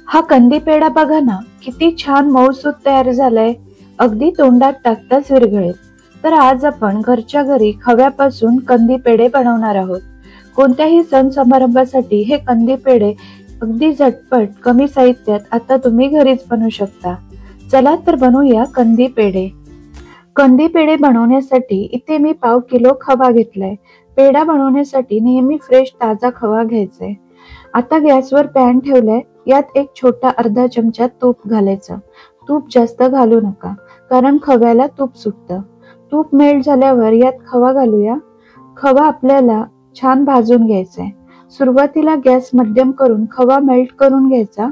हा कंदी पेढा बघा ना, किती छान मऊसूत तयार झालाय. अगदी तोंडात टाकताच विरघळेल. तर आज आपण घरच्या घरी खव्यापासून कंदी पेढे बनवणार आहोत. कोणत्याही सण समारंभासाठी हे कंदी पेढे अगदी झटपट कमी साहित्यात आता तुम्ही घरीच बनवू शकता. चला तर बनवूया कंदी पेढे. कंदी पेढे बनवण्यासाठी इथे मी पाव किलो खवा घेतलाय. पेढा बनवण्यासाठी नेहमी फ्रेश ताजा खवा घ्यायचाय. आता गॅसवर पॅन ठेवलाय. यात एक छोटा अर्धा चमचा तूप घालायचं. तूप जास्त घालू नका, कारण खव्याला तूप सुटतं. तूप मेल्ट झाल्यावर यात खवा घालूया. खवा आपल्याला छान भाजून घ्यायचाय. सुरुवातीला गॅस मध्यम करून खवा मेल्ट करून घ्यायचा.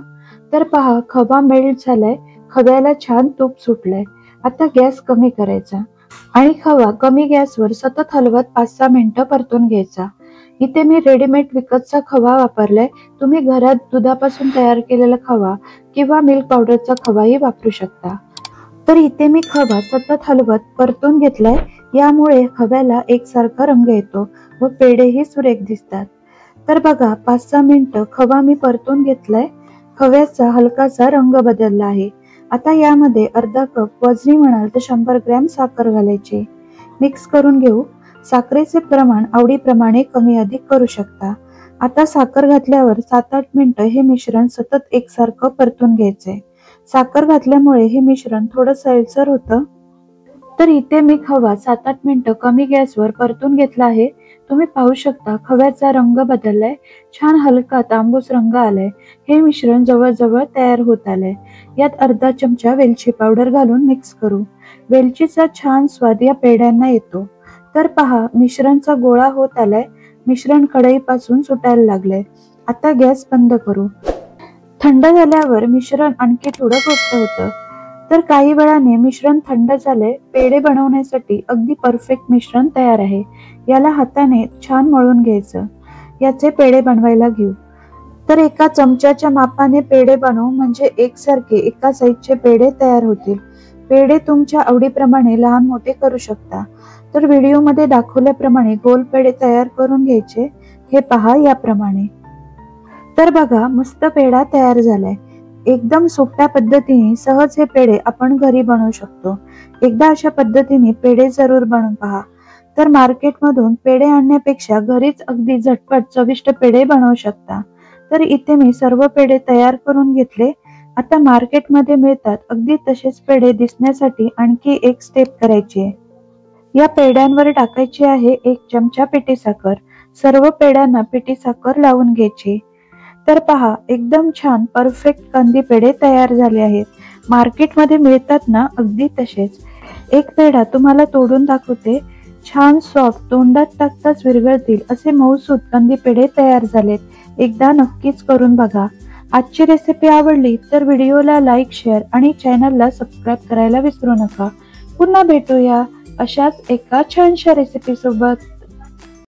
तर पहा, खवा मेल्ट झालाय. खव्याला छान तूप सुटलंय. आता गॅस कमी करायचा आणि खवा कमी गॅसवर सतत हलवत 5-6 मिनिटं परतून घ्यायचा. इथे मी रेडीमेड विकतचा खवा वापरलाय. तुम्ही घरात दुधापासून तयार केलेला खवा किंवा मिल्क पावडरचा खवाही वापरू शकता. तर इथे मी खवा सतत हलवत परतून घेतलाय. यामुळे खव्याला एकसारखा रंग येतो व पेढेही सुरेख दिसतात. तर बघा, 5-6 मिनिटं खवा मी परतून घेतलाय. खव्याचा हलकासा रंग बदलला आहे. आता यामध्ये अर्धा कप, वजनी म्हणाल तर 100 ग्रॅम साखर घालायची. मिक्स करून घेऊ. साखरेचे प्रमाण आवडीप्रमाणे कमी अधिक करू शकता. आता साखर घातल्यावर 7-8 मिनिटं हे मिश्रण सतत एकसारखं परतून घ्यायचंय. साखर घातल्यामुळे हे मिश्रण थोडं सैलसर होतं. तर इथे मी खवा 7-8 मिनिटं कमी गॅसवर परतून घेतला आहे. तुम्ही पाहू शकता, खव्याचा रंग बदललाय. छान हलका तांबूस रंग आलाय. हे मिश्रण जवळजवळ तयार होत आलंय. यात अर्धा चमचा वेलची पावडर घालून मिक्स करू. वेलचीचा छान स्वाद या पेढ्यांना येतो. तर पहा, मिश्रणचा गोळा होत आलाय. मिश्रण कढईपासून सुटायला लागलंय. आता गॅस बंद करू. थंड झाल्यावर मिश्रण आणखी थोडं घट्ट होतं. तर काही वेळाने मिश्रण थंड झालंय. पेढे बनवण्यासाठी अगदी परफेक्ट मिश्रण तयार आहे. याला हाताने छान मळून घ्यायचं. याचे पेढे बनवायला घेऊ. तर एका चमच्याच्या मापाने पेढे बनवू, म्हणजे एकसारखे एका साईजचे पेढे तयार होतील. पेढे तुमच्या आवडीप्रमाणे लहान मोठे करू शकता. तर व्हिडिओमध्ये दाखवल्याप्रमाणे गोल पेढे तयार करून घ्यायचे. हे पहा, याप्रमाणे. तर बघा, मस्त पेढा तयार झालाय. एकदम सोप्या पद्धतीने सहज हे पेढे आपण घरी बनवू शकतो. एकदा अशा पद्धतीने पेढे जरूर बनवून पहा. तर मार्केटमधून पेढे आणण्यापेक्षा घरीच अगदी झटपट चविष्ट पेढे बनवू शकता. तर इथे मी सर्व पेढे तयार करून घेतले. आता मार्केटमध्ये मिळतात अगदी तसेच पेढे दिसण्यासाठी आणखी एक स्टेप करायची आहे. या पेढ्यांवर टाकायची आहे 1 चमचा पिठी साखर. सर्व पेढ्यांना पिठी साखर लावून घ्यायची. तर पहा, एकदम छान परफेक्ट कंदी पेढे तयार झाले आहेत. मार्केटमध्ये मिळतात ना, अगदी तसेच. एक पेढा तुम्हाला तोडून दाखवते. छान सॉफ्ट, तोंडात टाकताच विरघळतील असे मऊसूत कंदी पेढे तयार झालेत. एकदा नक्कीच करून बघा. आजची रेसिपी आवडली तर व्हिडिओला लाईक, शेअर आणि चॅनलला सबस्क्राईब करायला विसरू नका. पुन्हा भेटूया अशाच एका छानशा रेसिपी सोबत.